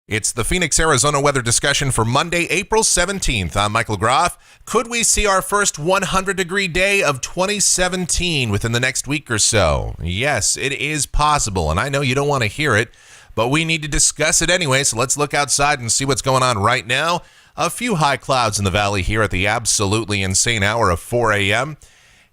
It's the Phoenix, Arizona weather discussion for Monday, April 17th. I'm Michael Groff. Could we see our first 100-degree day of 2017 within the next week or so? Yes, it is possible, and I know you don't want to hear it, but we need to discuss it anyway, so let's look outside and see what's going on right now. A few high clouds in the valley here at the absolutely insane hour of 4 a.m.,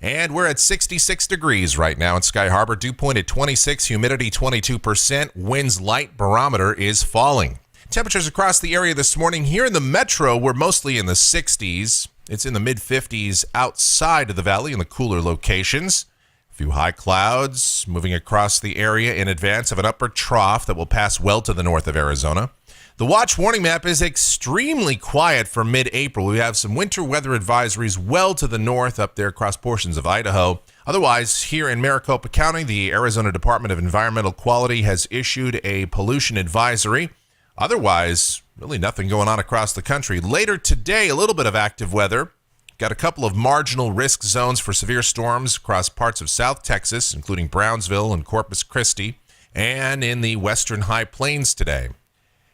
and we're at 66 degrees right now in Sky Harbor. Dew point at 26, humidity 22%, winds light, barometer is falling. Temperatures across the area this morning here in the metro were mostly in the 60s. It's in the mid-50s outside of the valley in the cooler locations. A few high clouds moving across the area in advance of an upper trough that will pass well to the north of Arizona. The watch warning map is extremely quiet for mid-April. We have some winter weather advisories well to the north up there across portions of Idaho. Otherwise, here in Maricopa County, the Arizona Department of Environmental Quality has issued a pollution advisory. Otherwise, really nothing going on across the country. Later today, a little bit of active weather. Got a couple of marginal risk zones for severe storms across parts of South Texas, including Brownsville and Corpus Christi, and in the western high plains today.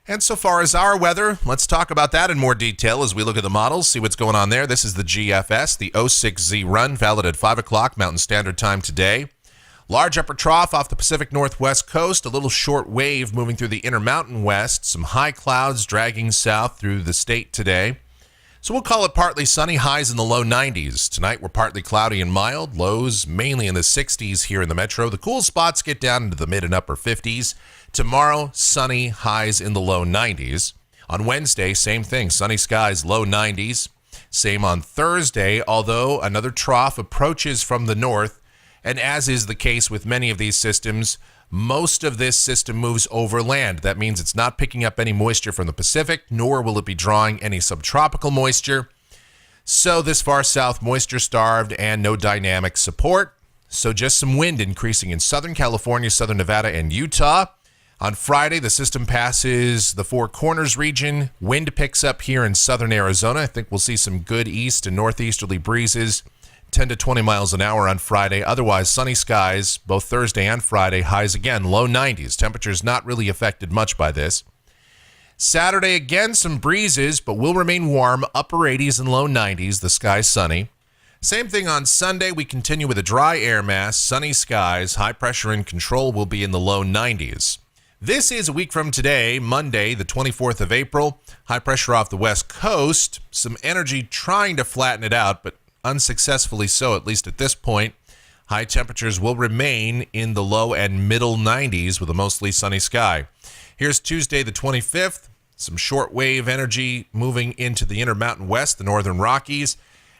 And so far as our weather, let's talk about that in more detail as we look at the models, see what's going on there. This is the GFS, the 06Z run, valid at 5 o'clock Mountain Standard Time today. Large upper trough off the Pacific Northwest coast, a little short wave moving through the Intermountain West, some high clouds dragging south through the state today. So we'll call it partly sunny, highs in the low 90s. Tonight we're partly cloudy and mild, lows mainly in the 60s here in the metro. The cool spots get down into the mid and upper 50s. Tomorrow, sunny, highs in the low 90s. On Wednesday, same thing, sunny skies, low 90s. Same on Thursday, although another trough approaches from the north. And as is the case with many of these systems, most of this system moves over land. That means it's not picking up any moisture from the Pacific, nor will it be drawing any subtropical moisture. So this far south, moisture starved and no dynamic support. So just some wind increasing in Southern California, Southern Nevada, and Utah. On Friday, the system passes the Four Corners region. Wind picks up here in southern Arizona. I think we'll see some good east and northeasterly breezes, 10 to 20 miles an hour on Friday. Otherwise, sunny skies, both Thursday and Friday. Highs again, low 90s. Temperatures not really affected much by this. Saturday, again, some breezes, but will remain warm, upper 80s and low 90s. The sky's sunny. Same thing on Sunday. We continue with a dry air mass, sunny skies. High pressure in control will be in the low 90s. This is a week from today, Monday, the 24th of April. High pressure off the west coast. Some energy trying to flatten it out, but unsuccessfully so, at least at this point. High temperatures will remain in the low and middle 90s with a mostly sunny sky. Here's Tuesday, the 25th. Some shortwave energy moving into the Intermountain West, the northern Rockies.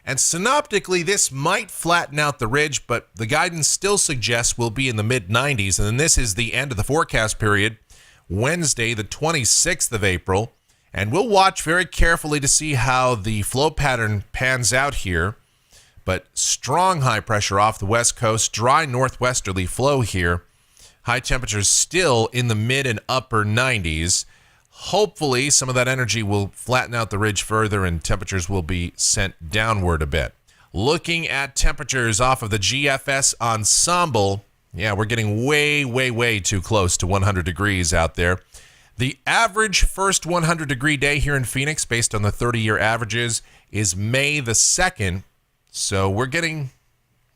And synoptically, this might flatten out the ridge, but the guidance still suggests we'll be in the mid-90s. And then this is the end of the forecast period, Wednesday, the 26th of April. And we'll watch very carefully to see how the flow pattern pans out here. But strong high pressure off the west coast, dry northwesterly flow here. High temperatures still in the mid and upper 90s. Hopefully, some of that energy will flatten out the ridge further and temperatures will be sent downward a bit. Looking at temperatures off of the GFS ensemble, yeah, we're getting way too close to 100 degrees out there. The average first 100-degree day here in Phoenix, based on the 30-year averages, is May the 2nd. So we're getting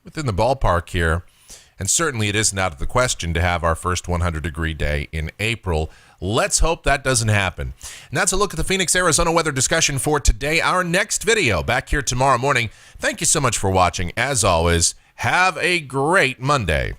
within the ballpark here. And certainly it isn't out of the question to have our first 100-degree day in April. Let's hope that doesn't happen. And that's a look at the Phoenix, Arizona weather discussion for today. Our next video back here tomorrow morning. Thank you so much for watching. As always, have a great Monday.